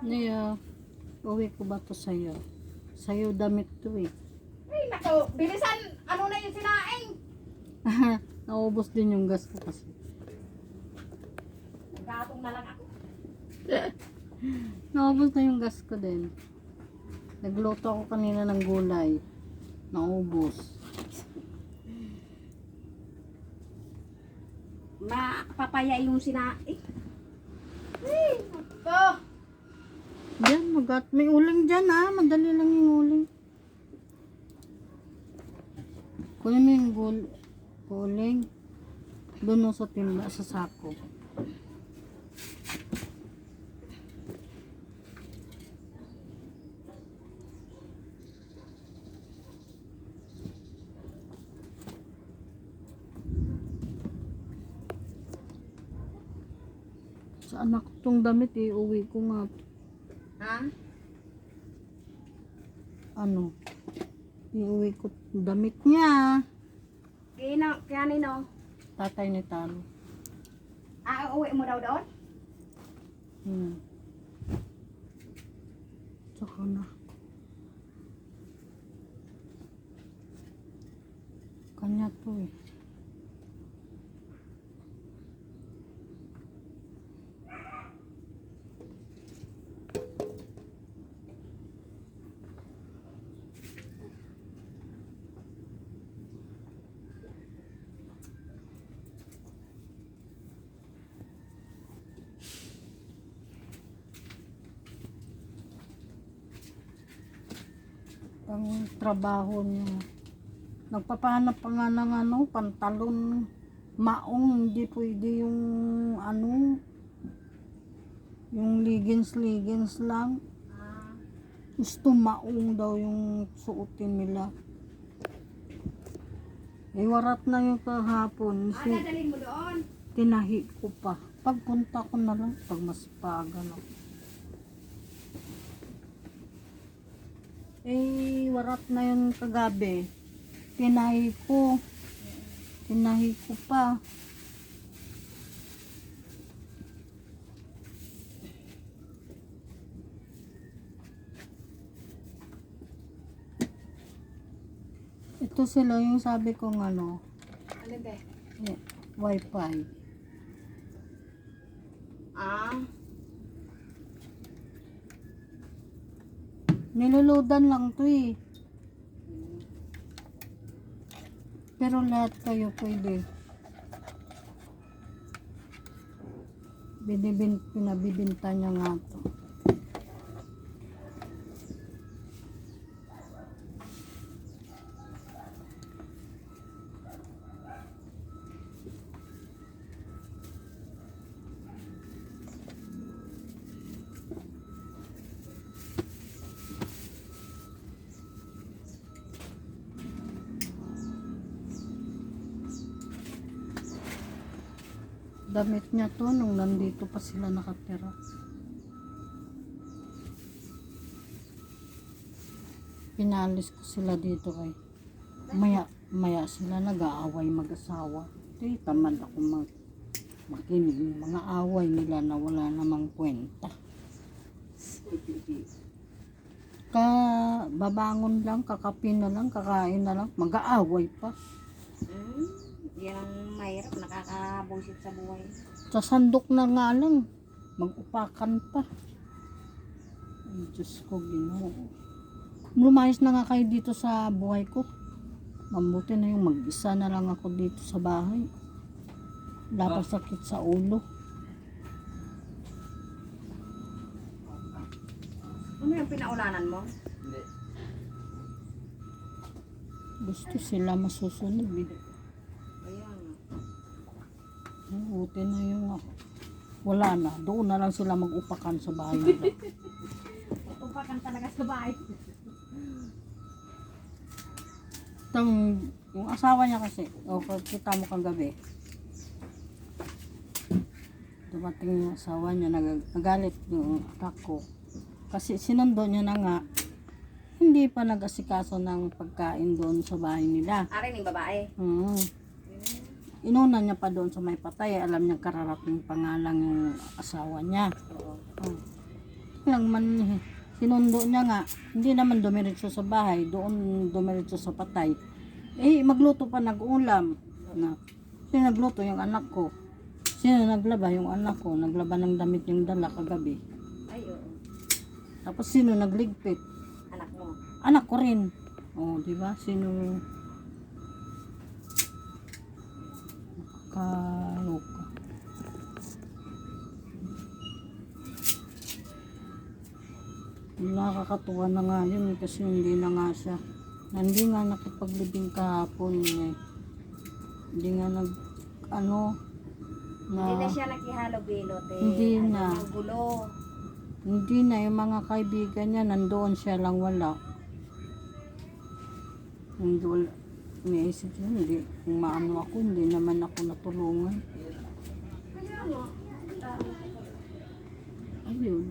Niya, uwi ko ba to sa'yo? Sa'yo damit to eh. Ay, nako, bilisan. Ano na yung sinaing? Naubos din yung gas ko kasi. Gatong na lang ako. Naubos na yung gas ko din. Nagluto ako kanina ng gulay. Naubos. Mapapaya yung sinaing. Ay, nako. Diyan, may uling dyan ha. Madali lang yung uling. Kunin mo yung uling. Doon sa timba, sa sako. Sa anak ko tong damit eh, uwi ko nga. Ha? Ano? Iuwi ko damit niya. Kaya nino? Tatay ni Talo. Uuwi mo daw doon? Tsaka na. Kanya to eh. Ang trabaho niya. Nagpapahanap pa nga ng pantalon maong, hindi pwede yung yung leggings lang. Gusto maong daw yung suotin nila. Warat na yung kahapon. Dadalhin mo doon? Tinahi ko pa. Pagpunta ko na lang, pag mas paga na. Warat na yung kagabi. Tinahi ko pa. Ito sila yung sabi kong Ano ba? wifi. Niluludan lang to eh. Pero lahat kayo pwede. Pinabibinta niya nga to. Damit niya to nung nandito pa sila nakatira. Pinalis ko sila dito kay maya sila nag-aaway mag-asawa. Tamad ako makinig ng mga away nila na wala namang kwenta. Babangon lang, kakapin na lang, kakain na lang, mag-aaway pa. Yan ang mahirap, nakakabusit sa buhay. Sa sandok na nga lang, mag-upakan pa. Ay, Diyos ko, Ginoo. Lumayas na nga kayo dito sa buhay ko. Mabuti na yung mag-isa na lang ako dito sa bahay. Wala pa sakit sa ulo. Ano yung pinaulanan mo? Hindi. Gusto sila masusunod. Buti na yung wala na. Doon na lang sila mag-upakan sa bahay nila. Upakan talaga sa bahay. Yung asawa niya kasi, kita mo kang gabi. Dumating yung asawa niya, nagalit yung anak ko. Kasi sinundo niya na nga, hindi pa nag-asikaso ng pagkain doon sa bahay nila. Arin yung babae. Inuna niya pa doon sa may patay. Alam niya kararating pangalang yung asawa niya. lang man, sinundo niya nga, hindi naman dumiretso sa bahay, doon dumiretso sa patay. Eh, magluto pa nag-ulam. Na, sino nagluto? Yung anak ko. Sino naglaba? Yung anak ko. Naglaba ng damit yung dala kagabi. Ay, oo. Tapos sino nagligpit? Anak mo. Anak ko rin. Oh, di ba? Sino nakakaloka. Nakakatuwa na nga yun kasi hindi na nga siya. Hindi nga nakipaglibing kahapon eh. Hindi nga nag ano Hindi na na siya nakihalo-bilot eh. Hindi Ano na. yung gulo. hindi na yung mga kaibigan niya nandoon siya lang wala. Hindi wala. Iniisip niya, hindi, kung maano ako, hindi naman ako natulungan. Ayun.